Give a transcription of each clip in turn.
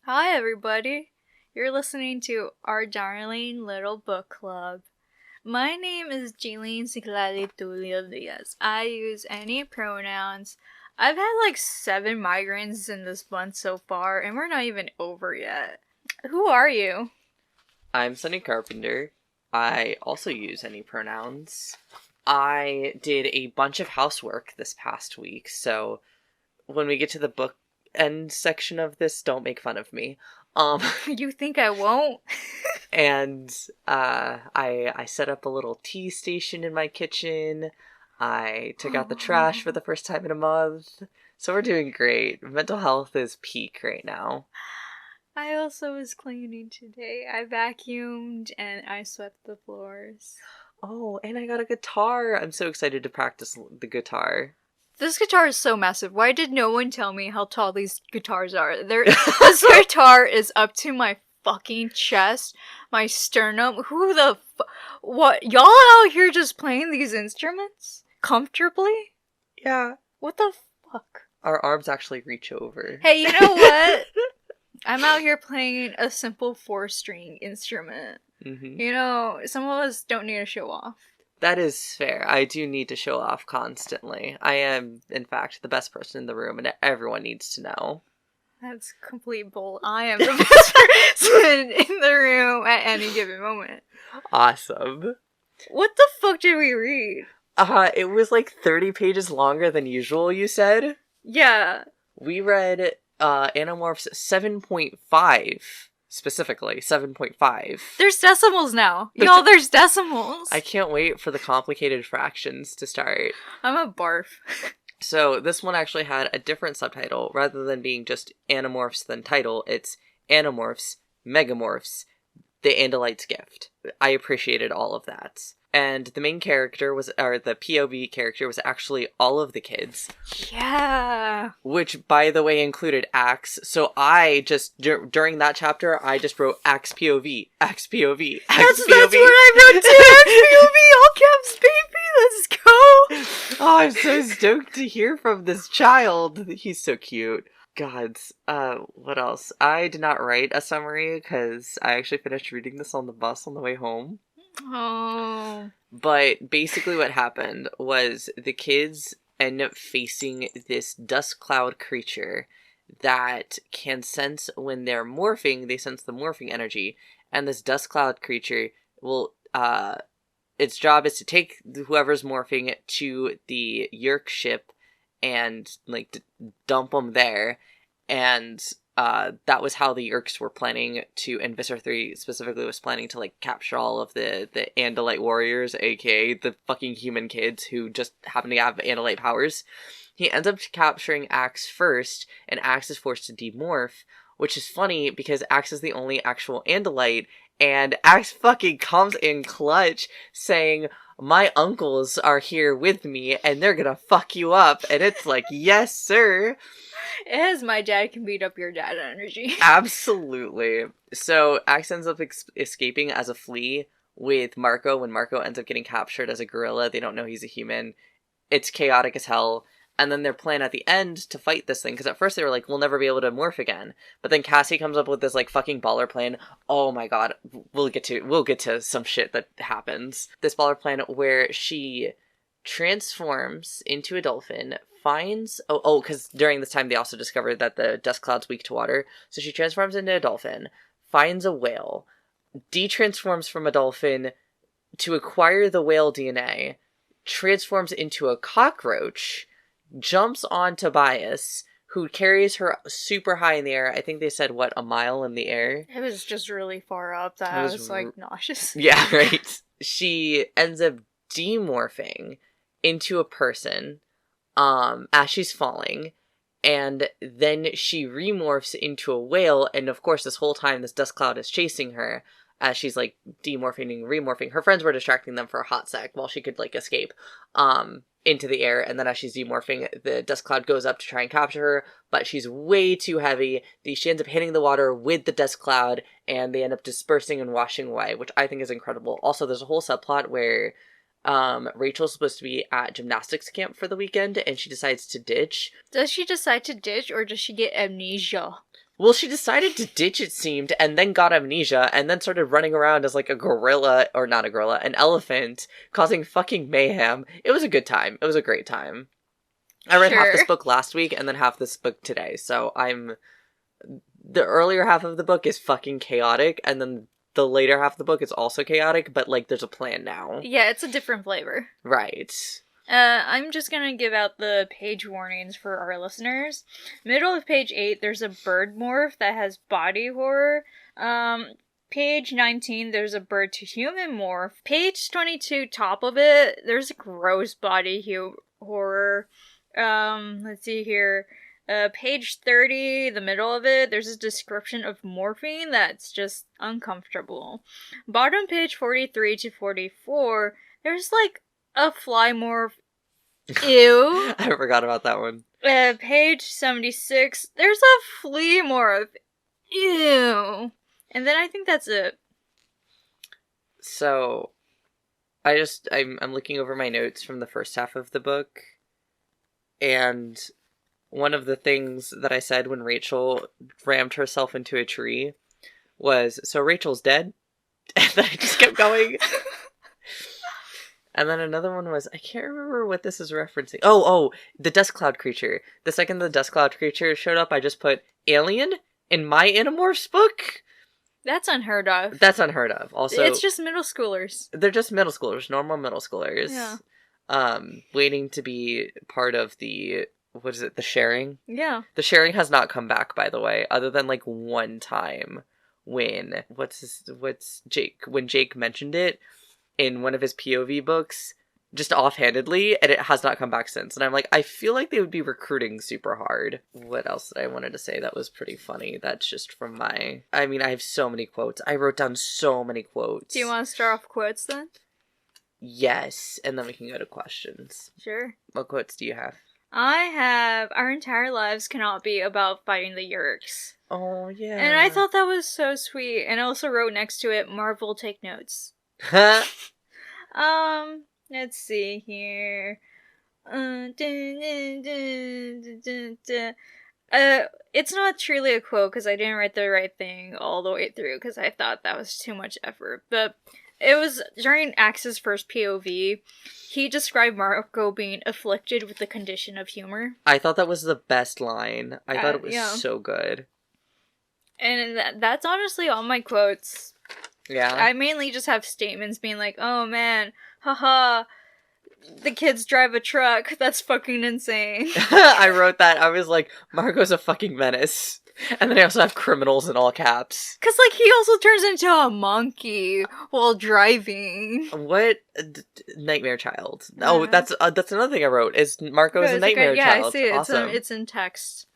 Hi, everybody. You're listening to our darling little book club. My name is Jailene Diaz. I use any pronouns. I've had like 7 migraines in this month so far, and we're not even over yet. Who are you? I'm Sonny Carpenter. I also use any pronouns. I did a bunch of housework this past week, so when we get to the book end section of this, don't make fun of me. You think I won't? And I set up a little tea station in my kitchen. I took out the trash for the first time in a month. So we're doing great. Mental health is peak right now. I also was cleaning today. I vacuumed and I swept the floors. Oh, and I got a guitar. I'm so excited to practice the guitar. This guitar is so massive. Why did no one tell me how tall these guitars are? This guitar is up to my fucking chest, my sternum. Who the what? Y'all out here just playing these instruments? Comfortably? Yeah. What the fuck? Our arms actually reach over. Hey, you know what? I'm out here playing a simple 4-string instrument. Mm-hmm. You know, some of us don't need to show off. That is fair. I do need to show off constantly. I am, in fact, the best person in the room, and everyone needs to know. That's complete bull. I am the best person in the room at any given moment. Awesome. What the fuck did we read? It was like 30 pages longer than usual, you said? Yeah. We read Animorphs 7.5. Specifically, 7.5. There's decimals now. Y'all, there's decimals. I can't wait for the complicated fractions to start. I'm a barf. So this one actually had a different subtitle. Rather than being just Animorphs then title, it's Animorphs, Megamorphs, the Andalite's Gift. I appreciated all of that. And the main character was, or the POV character was actually all of the kids. Yeah. Which, by the way, included Axe. So I just, during that chapter, I just wrote Axe POV, Axe POV, Axe POV. That's what I wrote too, Axe POV, all caps, baby, let's go. Oh, I'm so stoked to hear from this child. He's so cute. God, what else? I did not write a summary because I actually finished reading this on the bus on the way home. Oh. But basically what happened was the kids end up facing this dust cloud creature that can sense when they're morphing, they sense the morphing energy, and this dust cloud creature will, its job is to take whoever's morphing to the Yerk ship and, like, dump them there, and that was how the Yerks were planning to, and Visser 3 specifically was planning to, like, capture all of the Andalite warriors, aka the fucking human kids who just happen to have Andalite powers. He ends up capturing Axe first, and Axe is forced to demorph, which is funny because Axe is the only actual Andalite, and Axe fucking comes in clutch saying, "My uncles are here with me, and they're gonna fuck you up," and it's like, yes, sir. It has my dad can beat up your dad energy. Absolutely. So Axe ends up escaping as a flea with Marco. When Marco ends up getting captured as a gorilla, they don't know he's a human. It's chaotic as hell. And then their plan at the end to fight this thing, because at first they were like, we'll never be able to morph again. But then Cassie comes up with this, like, fucking baller plan. Oh my god, we'll get to some shit that happens. This baller plan where she transforms into a dolphin, finds... Oh, because during this time they also discovered that the dust cloud's weak to water. So she transforms into a dolphin, finds a whale, de-transforms from a dolphin to acquire the whale DNA, transforms into a cockroach, jumps on Tobias, who carries her super high in the air. I think they said, what, a mile in the air? It was just really far up that I was like, nauseous. Yeah, right. She ends up demorphing into a person as she's falling, and then she remorphs into a whale, and of course this whole time this dust cloud is chasing her as she's, like, demorphing and remorphing. Her friends were distracting them for a hot sec while she could, like, escape into the air, and then as she's demorphing, the dust cloud goes up to try and capture her, but she's way too heavy. She ends up hitting the water with the dust cloud, and they end up dispersing and washing away, which I think is incredible. Also, there's a whole subplot where Rachel's supposed to be at gymnastics camp for the weekend, and she decides to ditch. Does she decide to ditch, or does she get amnesia? Well, she decided to ditch, it seemed, and then got amnesia, and then started running around as, like, a gorilla, or not a gorilla, an elephant, causing fucking mayhem. It was a good time. It was a great time. I read half this book last week, and then half this book today, so the earlier half of the book is fucking chaotic, and then the later half of the book is also chaotic, but, like, there's a plan now. Yeah, it's a different flavor. Right. I'm just gonna give out the page warnings for our listeners. Middle of page 8, there's a bird morph that has body horror. Page 19, there's a bird to human morph. Page 22, top of it, there's a gross body horror. Let's see here. Page 30, the middle of it, there's a description of morphine that's just uncomfortable. Bottom page 43 to 44, there's like a fly morph. Ew. I forgot about that one. Page 76, there's a flea morph. Ew. And then I think that's it. So, I'm looking over my notes from the first half of the book, and one of the things that I said when Rachel rammed herself into a tree was, so Rachel's dead? And then I just kept going. And then another one was, I can't remember what this is referencing. Oh, the dust cloud creature. The second the dust cloud creature showed up, I just put alien in my Animorphs book. That's unheard of. That's unheard of. Also, it's just middle schoolers. They're just middle schoolers, normal middle schoolers. Yeah. Waiting to be part of the, what is it, the sharing? Yeah. The sharing has not come back, by the way, other than like one time when, when Jake mentioned it in one of his POV books, just offhandedly, and it has not come back since. And I'm like, I feel like they would be recruiting super hard. What else did I wanted to say that was pretty funny? That's just from I have so many quotes. I wrote down so many quotes. Do you want to start off quotes then? Yes, and then we can go to questions. Sure. What quotes do you have? I have, our entire lives cannot be about fighting the Yeerks. Oh, yeah. And I thought that was so sweet. And I also wrote next to it, Marvel, take notes. Let's see here. It's not truly a quote because I didn't write the right thing all the way through because I thought that was too much effort. But it was during Axe's first POV. He described Marco being afflicted with the condition of humor. I thought that was the best line. I thought it was so good. And that's honestly all my quotes. Yeah. I mainly just have statements being like, oh man, haha, the kids drive a truck. That's fucking insane. I wrote that. I was like, Marco's a fucking menace. And then I also have criminals in all caps. Cause like he also turns into a monkey while driving. What? Nightmare child. Yeah. Oh, that's another thing I wrote, is Marco is a nightmare child. Yeah, I see it. Awesome. It's in text.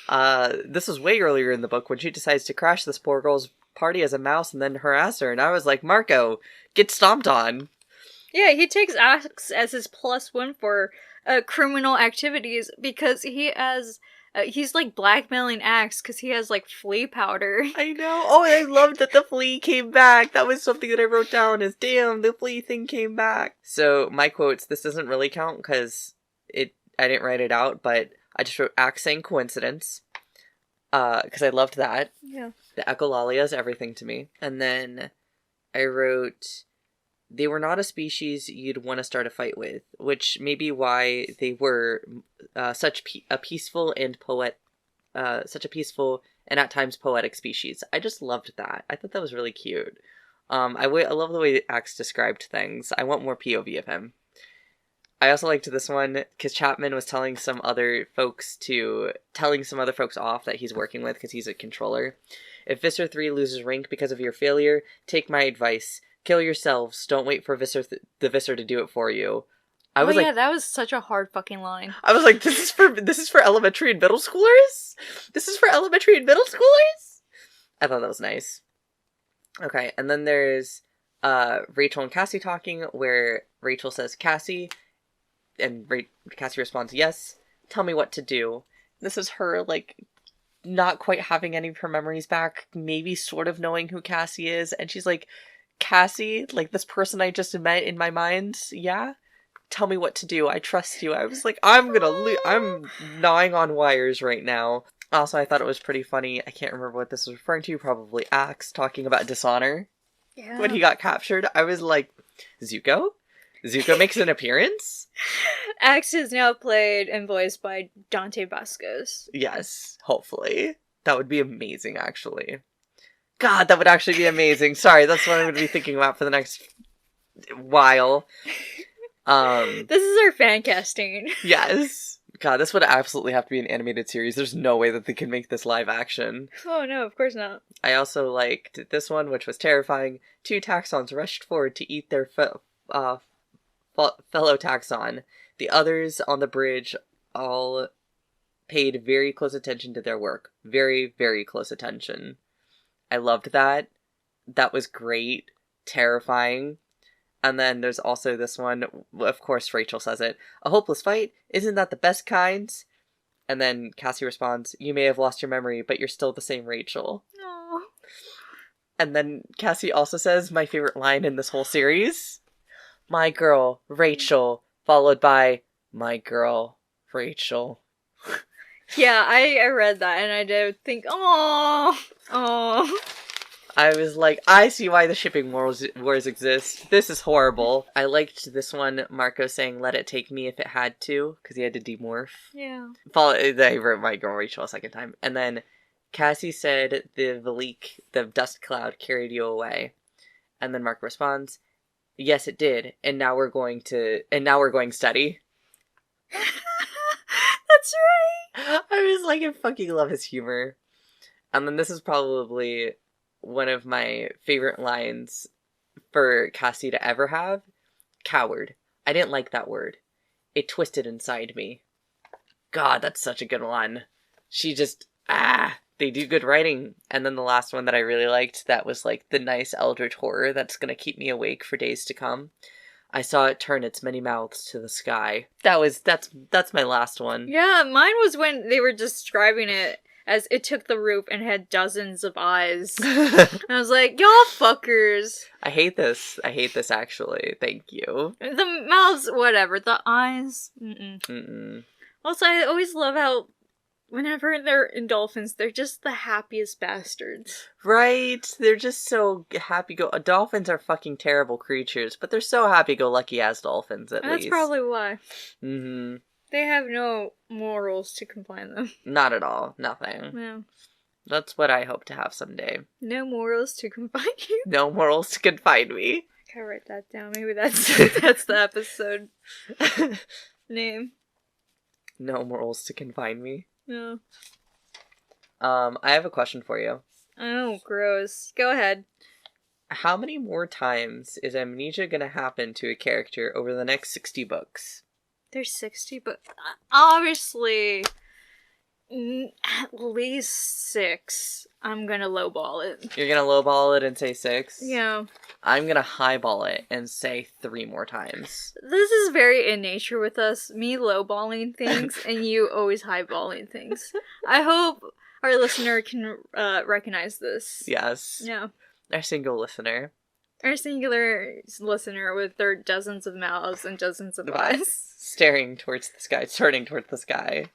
This was way earlier in the book when she decides to crash this poor girl's party as a mouse and then harass her, and I was like, Marco, get stomped on. Yeah, he takes Axe as his +1 for criminal activities because he has he's like blackmailing Axe because he has like flea powder. I know. Oh, and I loved that the flea came back. That was something that I wrote down, is damn, the flea thing came back. So my quotes, this doesn't really count because I didn't write it out, but I just wrote Axe saying coincidence. Because I loved that. Yeah. The echolalia is everything to me. And then I wrote, they were not a species you'd want to start a fight with, which may be why they were such a peaceful and at times poetic species. I just loved that. I thought that was really cute. I love the way Axe described things. I want more POV of him. I also liked this one because Chapman was telling some other folks off that he's working with because he's a controller. If Visser 3 loses rank because of your failure, take my advice. Kill yourselves. Don't wait for the Visser to do it for you. I was like, that was such a hard fucking line. I was like, this is for elementary and middle schoolers? This is for elementary and middle schoolers? I thought that was nice. Okay, and then there's Rachel and Cassie talking, where Rachel says, Cassie, and Cassie responds, yes, tell me what to do. This is her, like, not quite having any of her memories back, maybe sort of knowing who Cassie is, and she's like, Cassie, like, this person I just met in my mind, yeah? Tell me what to do, I trust you. I was like, I'm gnawing on wires right now. Also, I thought it was pretty funny. I can't remember what this was referring to. Probably Axe talking about dishonor Yeah. when he got captured. I was like, Zuko? Zuko makes an appearance? Axe is now played and voiced by Dante Bascos. Yes, hopefully. That would be amazing, actually. God, that would actually be amazing. Sorry, that's what I'm going to be thinking about for the next while. This is our fan casting. Yes. God, this would absolutely have to be an animated series. There's no way that they can make this live action. Oh no, of course not. I also liked this one, which was terrifying. 2 taxons rushed forward to eat their fellow taxon. The others on the bridge all paid very close attention to their work. Very, very close attention. I loved that. That was great. Terrifying. And then there's also this one, of course Rachel says it, "A hopeless fight? Isn't that the best kind?" And then Cassie responds, "You may have lost your memory, but you're still the same Rachel." No. And then Cassie also says my favorite line in this whole series, "My girl, Rachel," followed by, "My girl, Rachel." Yeah, I read that and I did think, oh. I was like, I see why the shipping wars exist. This is horrible. I liked this one, Marco saying, "Let it take me if it had to," because he had to demorph. Yeah. They wrote my girl Rachel a second time. And then Cassie said, "The Valik, the dust cloud, carried you away." And then Marco responds, "Yes, it did. And now we're going study." That's right. I was like, I fucking love his humor. And then this is probably one of my favorite lines for Cassie to ever have. "Coward. I didn't like that word. It twisted inside me." God, that's such a good one. She just, they do good writing. And then the last one that I really liked, that was like the nice eldritch horror that's gonna keep me awake for days to come. "I saw it turn its many mouths to the sky." That's my last one. Yeah, mine was when they were describing it as it took the roof and had dozens of eyes. And I was like, y'all fuckers. I hate this actually. Thank you. The mouths, whatever. The eyes, Also, I always love how whenever they're in dolphins, they're just the happiest bastards. Right? They're just so dolphins are fucking terrible creatures, but they're so happy-go-lucky as dolphins, at least. That's probably why. Mm-hmm. They have no morals to confine them. Not at all. Nothing. No. That's what I hope to have someday. No morals to confine you? No morals to confine me. I write that down. Maybe that's the episode name. No morals to confine me. No. I have a question for you. Oh, gross. Go ahead. How many more times is amnesia gonna happen to a character over the next 60 books? There's 60, but obviously at least 6. I'm gonna lowball it. You're gonna lowball it and say 6? Yeah. I'm gonna highball it and say 3 more times. This is very in nature with us. Me lowballing things and you always highballing things. I hope our listener can recognize this. Yes. Yeah. Our single listener. Our singular listener with their dozens of mouths and dozens of eyes. Staring towards the sky, turning towards the sky.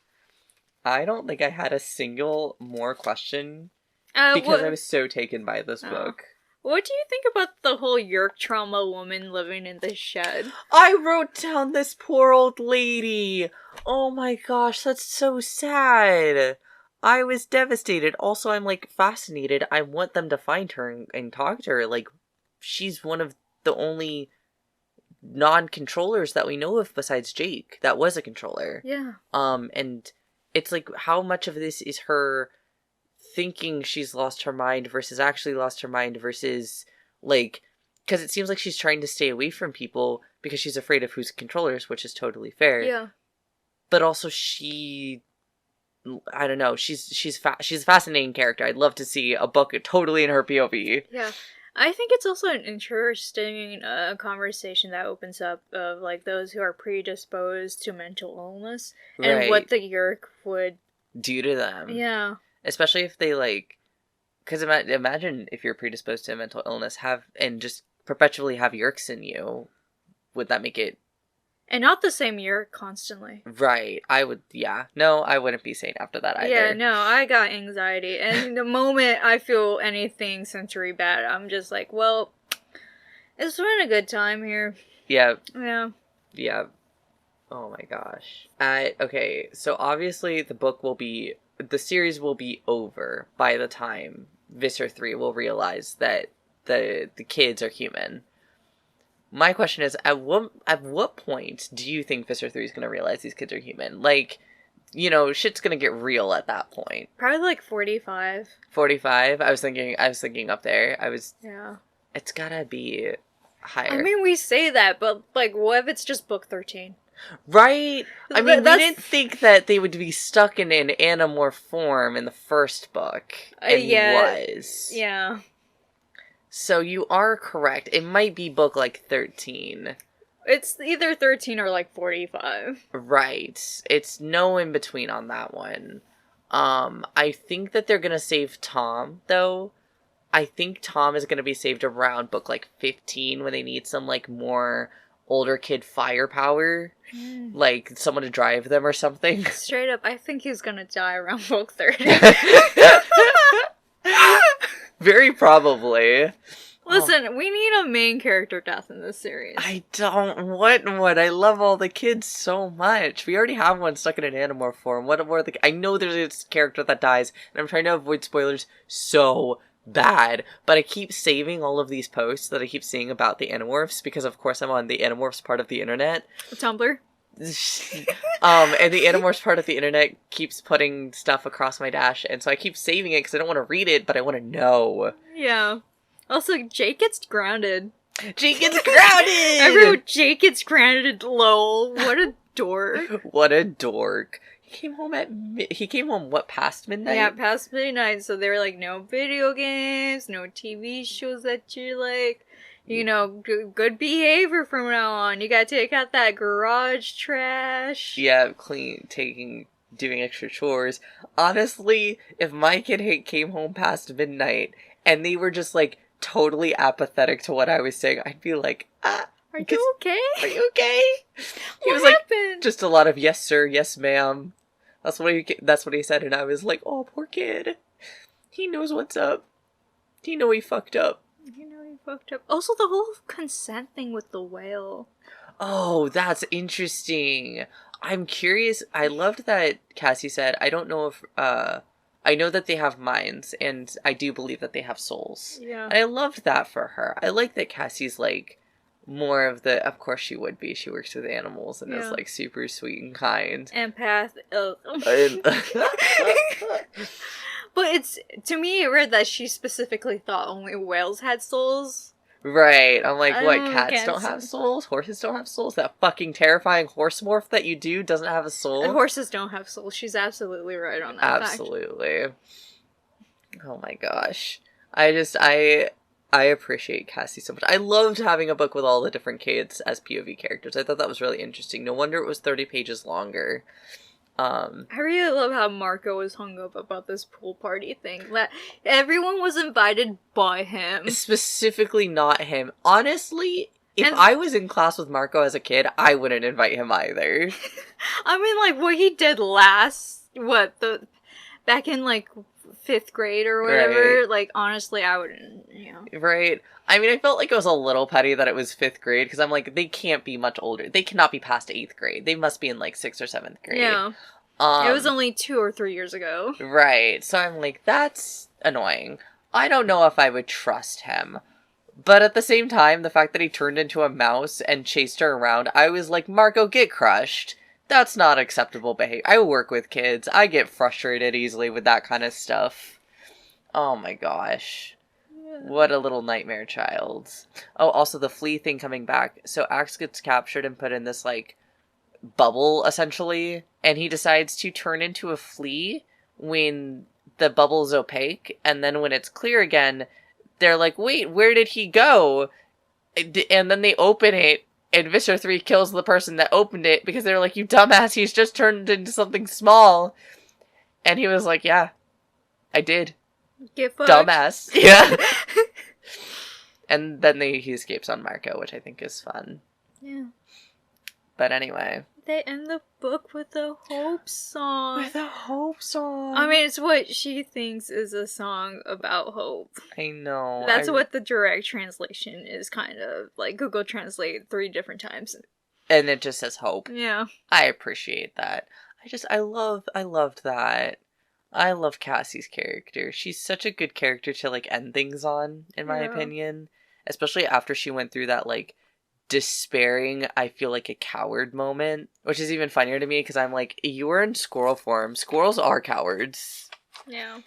I don't think I had a single more question because I was so taken by this book. What do you think about the whole Yerk trauma woman living in the shed? I wrote down this poor old lady. Oh my gosh, that's so sad. I was devastated. Also, I'm like fascinated. I want them to find her and talk to her. Like, she's one of the only non-controllers that we know of besides Jake that was a controller. Yeah. And it's like, how much of this is her thinking she's lost her mind versus actually lost her mind versus, like, because it seems like she's trying to stay away from people because she's afraid of who's controllers, which is totally fair. Yeah. But also I don't know, she's a fascinating character. I'd love to see a book totally in her POV. Yeah. I think it's also an interesting conversation that opens up of, like, those who are predisposed to mental illness and what the Yerk would do to them. Yeah. Especially if they, like, because imagine if you're predisposed to mental illness and just perpetually have Yerks in you. Would that make it And not the same year constantly. Right. I would, yeah. No, I wouldn't be sane after that either. Yeah, no, I got anxiety. And the moment I feel anything sensory bad, I'm just like, well, it's been a good time here. Yeah. Yeah. Yeah. Oh my gosh. Okay, so obviously the series will be over by the time Visser 3 will realize that the kids are human. My question is, at what point do you think Visser 3 is going to realize these kids are human? Like, you know, shit's going to get real at that point. Probably like 45. 45? I was thinking up there. Yeah. It's gotta be higher. I mean, we say that, but, like, what if it's just book 13? Right? I mean, we didn't think that they would be stuck in an animorph form in the first book. And was. Yeah. So you are correct. It might be book, like, 13. It's either 13 or, like, 45. Right. It's no in between on that one. I think that they're gonna save Tom, though. I think Tom is gonna be saved around book, like, 15 when they need some, like, more older kid firepower. Like, someone to drive them or something. Straight up, I think he's gonna die around book 30. Very probably. Listen, we need a main character death in this series. I don't want one. I love all the kids so much. We already have one stuck in an animorph form. What more? I know there's a character that dies, and I'm trying to avoid spoilers so bad. But I keep saving all of these posts that I keep seeing about the animorphs because, of course, I'm on the animorphs part of the internet. Tumblr. And the animorphs part of the internet keeps putting stuff across my dash, and so I keep saving it because I don't want to read it, but I want to know. Yeah. Also, Jake gets grounded. Jake gets grounded! Everyone, Jake gets grounded, lol. What a dork. What a dork. He came home, what, past midnight? Yeah, past midnight, so they were like, no video games, no TV shows that you like. You know, good behavior from now on. You gotta take out that garage trash. Yeah, doing extra chores. Honestly, if my kid came home past midnight and they were just, like, totally apathetic to what I was saying, I'd be like, are you okay? Are you okay? He was happened? Like, just a lot of yes sir, yes ma'am. That's what he said, and I was like, oh, poor kid. He knows what's up. He fucked up. Also, the whole consent thing with the whale. Oh, that's interesting. I'm curious. I loved that Cassie said, I don't know if, I know that they have minds, and I do believe that they have souls. Yeah. And I loved that for her. I like that Cassie's, like, more of the, of course she would be. She works with animals and is, like, super sweet and kind. Empath. But it's, to me, it read that she specifically thought only whales had souls. Right. I'm like, what, cats don't have souls? Horses don't have souls? That fucking terrifying horse morph that you do doesn't have a soul? And horses don't have souls. She's absolutely right on that Absolutely. Fact. Oh my gosh. I appreciate Cassie so much. I loved having a book with all the different kids as POV characters. I thought that was really interesting. No wonder it was 30 pages longer. I really love how Marco was hung up about this pool party thing. That everyone was invited by him. Specifically not him. Honestly, if I was in class with Marco as a kid, I wouldn't invite him either. I mean, like, what he did back in, like, 5th grade or whatever, like, honestly, I wouldn't, you know. Right. I mean, I felt like it was a little petty that it was 5th grade, because I'm like, they can't be much older. They cannot be past 8th grade. They must be in, like, 6th or 7th grade. Yeah. It was only 2 or 3 years ago. Right. So I'm like, that's annoying. I don't know if I would trust him. But at the same time, the fact that he turned into a mouse and chased her around, I was like, Marco, get crushed. That's not acceptable behavior. I work with kids. I get frustrated easily with that kind of stuff. Oh my gosh. What a little nightmare child. Oh, also the flea thing coming back. So Axe gets captured and put in this, like, bubble, essentially. And he decides to turn into a flea when the bubble's opaque. And then when it's clear again, they're like, wait, where did he go? And then they open it. And Visser 3 kills the person that opened it because they're like, you dumbass, he's just turned into something small. And he was like, yeah, I did. Get fucked. Dumbass. Yeah. And then he escapes on Marco, which I think is fun. Yeah. But anyway. They end the book with a hope song. With a hope song. I mean, it's what she thinks is a song about hope. I know. That's what the direct translation is, kind of. Like, Google Translate 3 different times. And it just says hope. Yeah. I appreciate that. I loved that. I love Cassie's character. She's such a good character to, like, end things on, in my opinion. Especially after she went through that, like, despairing, I feel like a coward moment. Which is even funnier to me, because I'm like, you were in squirrel form. Squirrels are cowards. Yeah.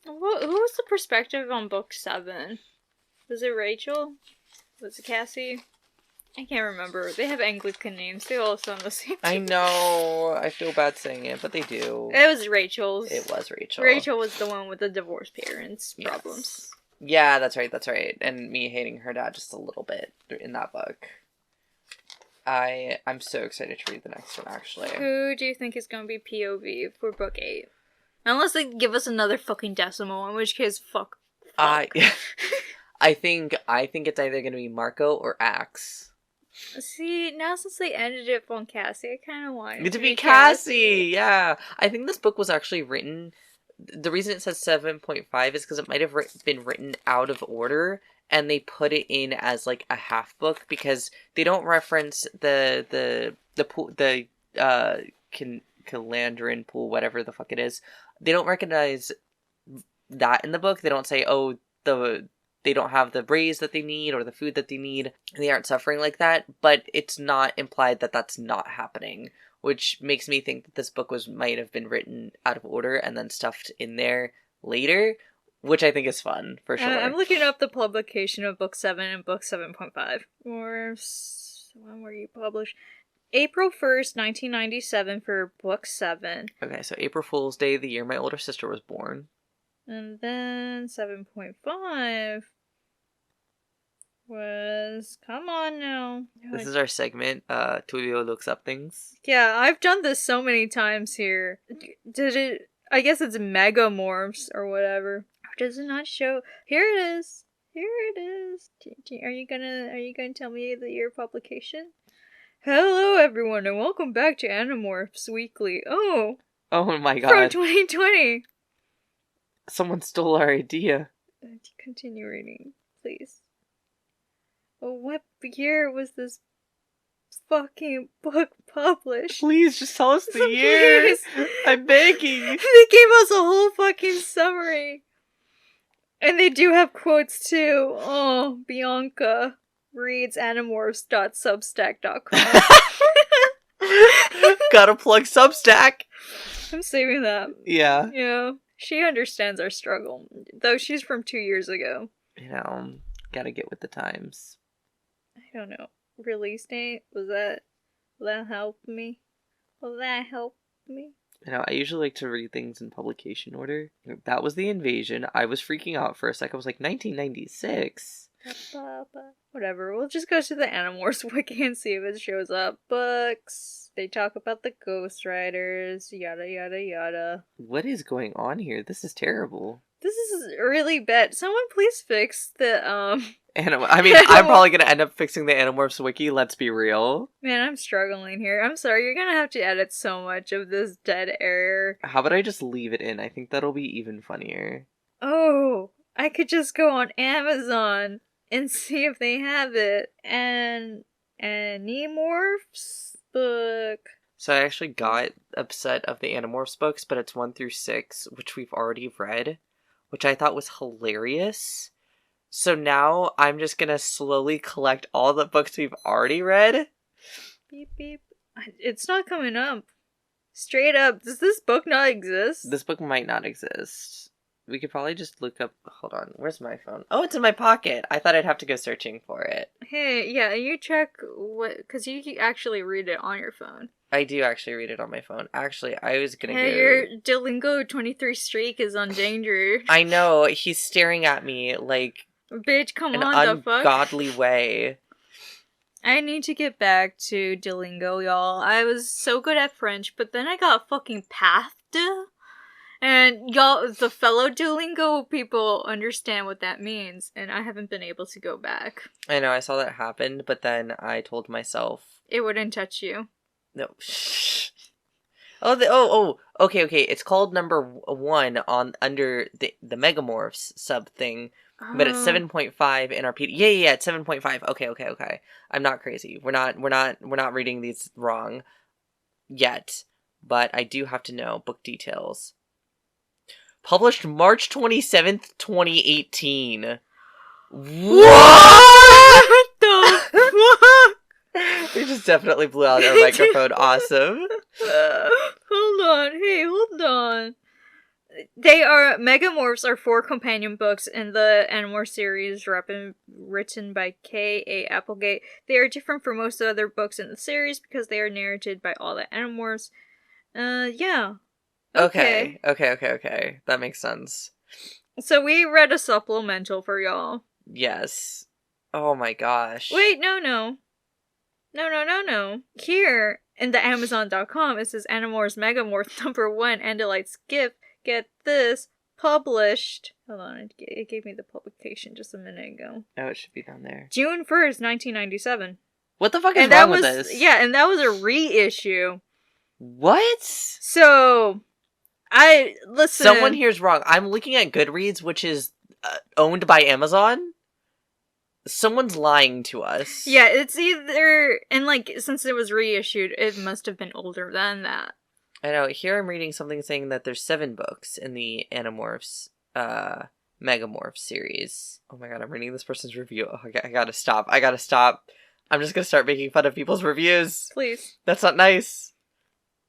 Who was the perspective on book 7? Was it Rachel? Was it Cassie? I can't remember. They have Anglican names. They all sound the same. I know. I feel bad saying it, but they do. It was Rachel's. It was Rachel. Rachel was the one with the divorced parents problems. Yeah, that's right. And me hating her dad just a little bit in that book. I'm so excited to read the next one, actually. Who do you think is going to be POV for book 8? Unless they give us another fucking decimal, in which case, fuck. I think it's either going to be Marco or Axe. See, now since they ended it on Cassie, I kind of want it to be Cassie. Yeah. I think this book was actually written... The reason it says 7.5 is because it might have been written out of order, and they put it in as, like, a half book, because they don't reference the pool, the Calandrin pool, whatever the fuck it is. They don't recognize that in the book. They don't say, oh, they don't have the raise that they need or the food that they need. They aren't suffering like that, but it's not implied that that's not happening, which makes me think that this book might have been written out of order and then stuffed in there later, which I think is fun, for sure. I'm looking up the publication of book 7 and book 7.5. When were you published? April 1st, 1997 for book 7. Okay, so April Fool's Day, the year my older sister was born. And then 7.5 was... Come on now. This is our segment, Tulio looks up things. Yeah, I've done this so many times here. Did it... I guess it's megamorphs or whatever. Or does it not show... Here it is. Here it is. Are you gonna tell me the year of publication? Hello everyone and welcome back to Animorphs Weekly. Oh my god. From 2020. Someone stole our idea. Continue reading, please. Oh, what year was this fucking book published? Please, just tell us the year. I'm begging. They gave us a whole fucking summary. And they do have quotes too. Oh, Bianca reads animorphs.substack.com. Gotta plug Substack. I'm saving that. Yeah. Yeah. She understands our struggle. Though she's from 2 years ago. You know, gotta get with the times. I don't know. Release date? Will that help me? Will that help me? You know, I usually like to read things in publication order. That was The Invasion. I was freaking out for a sec. I was like, 1996? Whatever. We'll just go to the Animorphs wiki and see if it shows up. Books. They talk about the Ghost Riders. Yada, yada, yada. What is going on here? This is terrible. This is really bad. Someone please fix the, I'm probably gonna end up fixing the Animorphs wiki, let's be real. Man, I'm struggling here. I'm sorry, you're gonna have to edit so much of this dead air. How about I just leave it in? I think that'll be even funnier. Oh, I could just go on Amazon and see if they have it. And Animorphs book. So I actually got a set of the Animorphs books, but it's 1 through 6, which we've already read, which I thought was hilarious. So now I'm just gonna slowly collect all the books we've already read. Beep beep. It's not coming up. Straight up, does this book not exist? This book might not exist. We could probably just look up... Hold on, where's my phone? Oh, it's in my pocket! I thought I'd have to go searching for it. Hey, yeah, you check what... Because you can actually read it on your phone. I do actually read it on my phone. Actually, I was gonna go... Your Duolingo 23 streak is on danger. I know, he's staring at me like... Bitch, come an on, the fuck? ungodly way. I need to get back to Duolingo, y'all. I was so good at French, but then I got fucking pathed. And y'all, the fellow Duolingo people understand what that means, and I haven't been able to go back. I know, I saw that happen, but then I told myself... it wouldn't touch you. No. Okay. It's called number 1 on under the Megamorphs sub thing, but it's 7.5 in our PD. Yeah, it's 7.5. Okay. I'm not crazy. We're not reading these wrong yet, but I do have to know book details. Published March 27th, 2018. What the fuck? We just definitely blew out our microphone. Awesome. Hold on. Megamorphs are 4 companion books in the Animorphs series written by K.A. Applegate. They are different from most other books in the series because they are narrated by all the Animorphs. Yeah. Okay. That makes sense. So we read a supplemental for y'all. Yes. Oh my gosh. Wait, no. Here, in the Amazon.com, it says Animorphs Megamorph number 1, Andalight's Gift. Get this, published. Hold on, it gave me the publication just a minute ago. Oh, it should be down there. June 1st, 1997. What the fuck is wrong with this? Yeah, and that was a reissue. What? So, listen. Someone here's wrong. I'm looking at Goodreads, which is owned by Amazon. Someone's lying to us. Yeah, it's either, and since it was reissued, it must have been older than that. I know. Here I'm reading something saying that there's 7 books in the Animorphs, Megamorph series. Oh my god, I'm reading this person's review. Oh, I gotta stop. I'm just gonna start making fun of people's reviews. Please. That's not nice.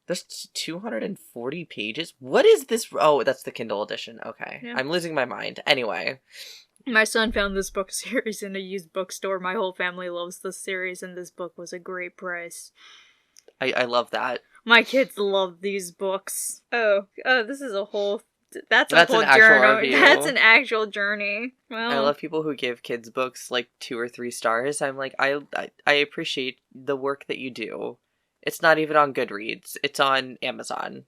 There's 240 pages? What is this? Oh, that's the Kindle edition. Okay. Yeah. I'm losing my mind. Anyway. My son found this book series in a used bookstore. My whole family loves this series, and this book was a great price. I love that. My kids love these books. Oh, this is a whole... That's a whole an actual journey. That's an actual journey. Well, I love people who give kids books 2 or 3 stars. I'm like, I appreciate the work that you do. It's not even on Goodreads. It's on Amazon.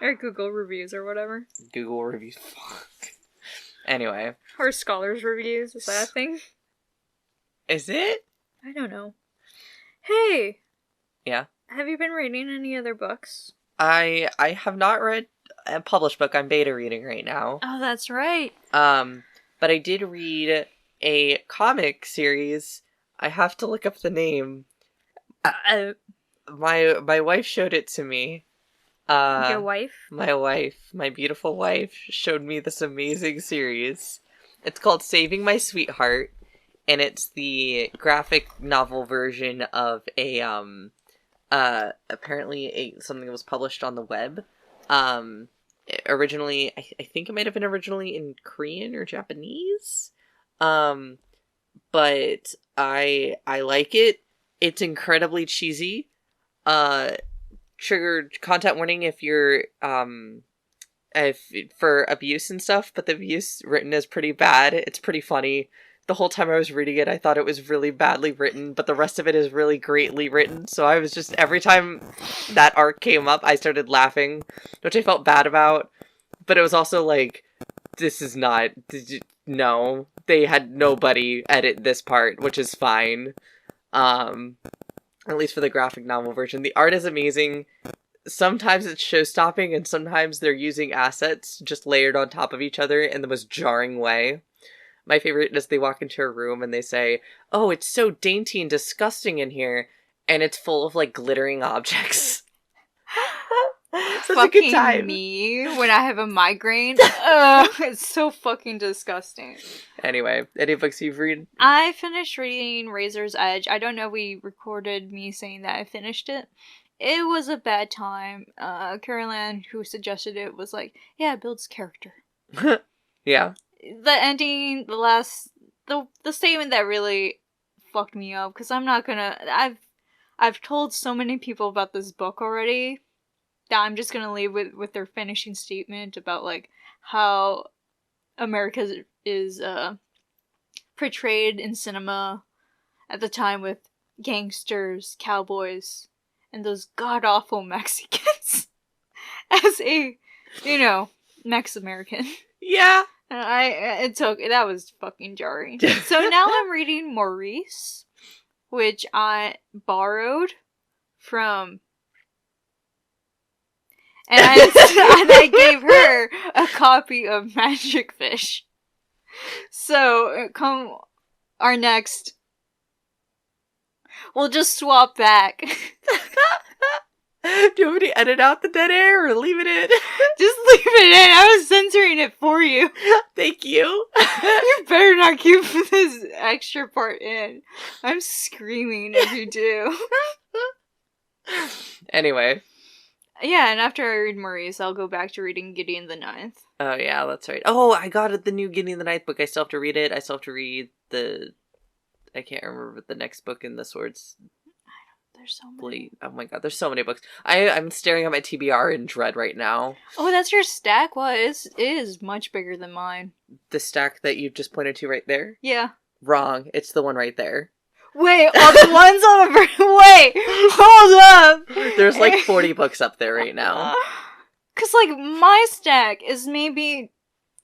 Or Google reviews or whatever. Google reviews. Fuck. Anyway. Or scholars reviews. Is that a thing? Is it? I don't know. Hey! Yeah? Have you been reading any other books? I have not read a published book. I'm beta reading right now. Oh, that's right. But I did read a comic series. I have to look up the name. My wife showed it to me. Your wife? My beautiful wife showed me this amazing series. It's called Saving My Sweetheart, and it's the graphic novel version of apparently something that was published on the web. Originally, I think it might have been originally in Korean or Japanese. But I like it. It's incredibly cheesy. Trigger content warning if you're for abuse and stuff, but the abuse written is pretty bad. It's pretty funny. The whole time I was reading it, I thought it was really badly written, but the rest of it is really greatly written. So I was just, every time that arc came up, I started laughing, which I felt bad about. But it was also like, this is not, no, they had nobody edit this part, which is fine. At least for the graphic novel version. The art is amazing. Sometimes it's show-stopping, and sometimes they're using assets just layered on top of each other in the most jarring way. My favorite is they walk into a room and they say, "Oh, it's so dainty and disgusting in here," and it's full of, glittering objects. Such a good time. Me when I have a migraine. It's so fucking disgusting. Anyway, any books you've read? I finished reading Razor's Edge. I don't know if we recorded me saying that I finished it. It was a bad time. Caroline, who suggested it, was like, yeah, it builds character. Yeah. The ending, the statement that really fucked me up, because I'm not gonna... I've told so many people about this book already that I'm just gonna leave with their finishing statement about, how America is portrayed in cinema at the time with gangsters, cowboys, and those god-awful Mexicans as a, Mex-American. Yeah. And that was fucking jarring. So now I'm reading Maurice, which I borrowed from, and I gave her a copy of Magic Fish. So, come our next, we'll just swap back. Do you want me to edit out the dead air or leave it in? Just leave it in. I was censoring it for you. Thank you. You better not keep this extra part in. I'm screaming if you do. Anyway. Yeah, and after I read Maurice, I'll go back to reading Gideon the Ninth. Oh, yeah, that's right. Oh, I got the new Gideon the Ninth book. I still have to read it. I still have to read I can't remember the next book in the Swords. There's so many. Oh my god, there's so many books. I'm staring at my TBR in dread right now. Oh, that's your stack? Well, it is much bigger than mine. The stack that you just pointed to right there? Yeah. Wrong. It's the one right there. Wait, all the ones on the... Wait! Hold up! There's like 40 books up there right now. Because, like, my stack is maybe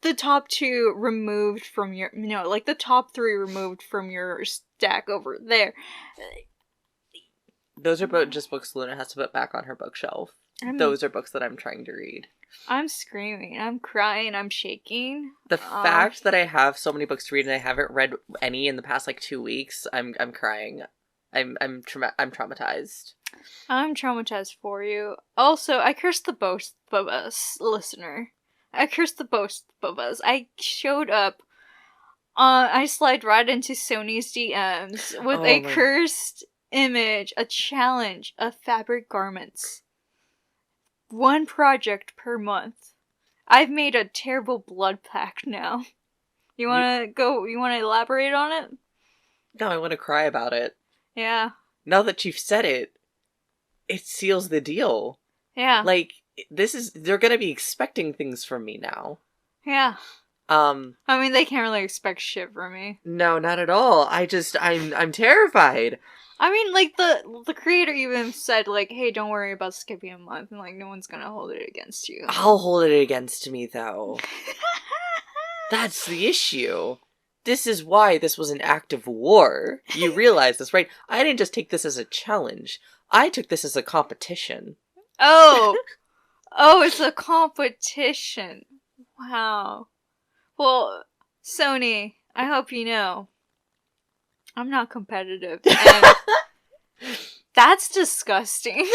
the top 2 removed from your... No, like, the top 3 removed from your stack over there. Those are just books Luna has to put back on her bookshelf. Those are books that I'm trying to read. I'm screaming, I'm crying, I'm shaking. The fact that I have so many books to read and I haven't read any in the past like 2 weeks, I'm crying. I'm traumatized. I'm traumatized for you. Also, I cursed the both of us, listener. I cursed the both of us. I showed up. I slid right into Sony's DMs with a cursed image, a challenge of fabric garments. 1 project per month. I've made a terrible blood pact now. You wanna elaborate on it? No, I want to cry about it. Yeah. Now that you've said it, it seals the deal. Yeah. Like, they're gonna be expecting things from me now. Yeah. I mean, they can't really expect shit from me. No, not at all. I'm terrified. I mean, like, the creator even said, like, hey, don't worry about skipping a month, and, like, no one's gonna hold it against you. I'll hold it against me, though. That's the issue. This is why this was an act of war. You realize this, right? I didn't just take this as a challenge. I took this as a competition. Oh! Oh, it's a competition. Wow. Well, Sony, I hope you know, I'm not competitive, and that's disgusting.